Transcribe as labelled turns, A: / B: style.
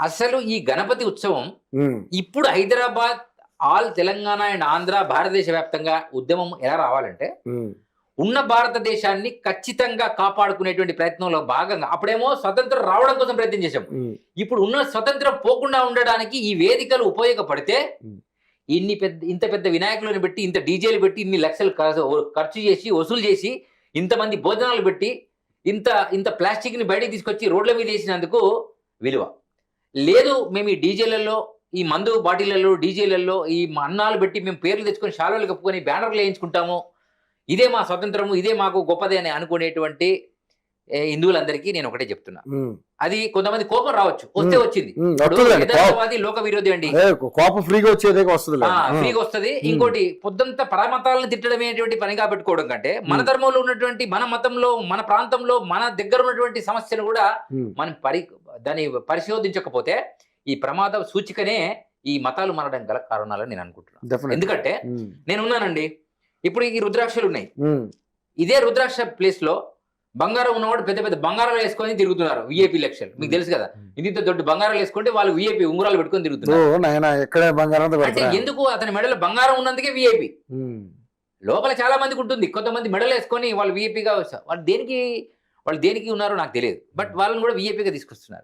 A: అసలు ఈ గణపతి ఉత్సవం
B: ఉమ్,
A: ఇప్పుడు హైదరాబాద్, ఆల్ తెలంగాణ అండ్ ఆంధ్ర, భారతదేశ వ్యాప్తంగా ఉద్యమం ఎలా రావాలంటే,
B: ఉమ్,
A: ఉన్న భారతదేశాన్ని ఖచ్చితంగా కాపాడుకునేటువంటి ప్రయత్నంలో భాగంగా అప్పుడేమో స్వతంత్రం రావడం కోసం ప్రయత్నం చేశాం.
B: ఉమ్,
A: ఇప్పుడు ఉన్న స్వతంత్రం పోకుండా ఉండడానికి ఈ వేదికలు ఉపయోగపడితే
B: ఉమ్.
A: ఇంత పెద్ద వినాయకులను పెట్టి, ఇంత డీజేలు పెట్టి, ఇన్ని లక్షలు ఖర్చు చేసి, వసూలు చేసి, ఇంతమంది భోజనాలు పెట్టి, ఇంత ఇంత ప్లాస్టిక్ని బయటికి తీసుకొచ్చి రోడ్ల మీద వేసినందుకు విలువ లేదు. మేము ఈ డీజేలలో, ఈ మందు బాటిళ్లలో, డీజేలలో ఈ అన్నాలు పెట్టి మేము పేర్లు తెచ్చుకొని శాలువాలు కప్పుకొని బ్యానర్లు వేయించుకుంటాము, ఇదే మా స్వతంత్రము, ఇదే మాకు గొప్పదే అని అనుకునేటువంటి హిందువులందరికీ నేను ఒకటే చెప్తున్నా.
B: ఉమ్.
A: అది కొంతమంది కోపం రావచ్చు, వస్తే వచ్చింది.
B: వస్తుందండి,
A: యథార్థవాది లోక విరోధి అండి,
B: కోపం ఫ్రీగా వచ్చేదే వస్తుంది.
A: ఫ్రీగా వస్తుంది. ఇంకోటి పొద్దంతా పరమతాలను తిట్టడమేటువంటి పనిగా పెట్టుకోవడం కంటే, మన ధర్మంలో ఉన్నటువంటి, మన మతంలో, మన ప్రాంతంలో, మన దగ్గర ఉన్నటువంటి సమస్యను కూడా మనం దాన్ని పరిశోధించకపోతే ఈ ప్రమాద సూచికనే ఈ మతాలు మారడం గల కారణాలని నేను అనుకుంటున్నాను. ఎందుకంటే నేనున్నానండి, ఇప్పుడు ఈ రుద్రాక్షలు ఉన్నాయి, ఇదే రుద్రాక్ష ప్లేస్ లో బంగారం ఉన్నవాడు పెద్ద పెద్ద బంగారాలు వేసుకొని తిరుగుతున్నారు, విఐపి లక్షలు. మీకు తెలుసు కదా, ఇంత దొడ్డు బంగారాలు వేసుకుంటే వాళ్ళు విఐపి ఉంగరాలు పెట్టుకొని తిరుగుతున్నారు. అంటే ఎందుకు? అతని మెడలో బంగారం ఉన్నందుకే విఐపి. లోపల చాలా మందికి ఉంటుంది, కొంతమంది మెడలు వేసుకొని వాళ్ళు విఐపిగా వాళ్ళు దేనికి ఉన్నారో నాకు తెలియదు, బట్ వాళ్ళని కూడా విఐపిగా తీసుకొస్తున్నారు.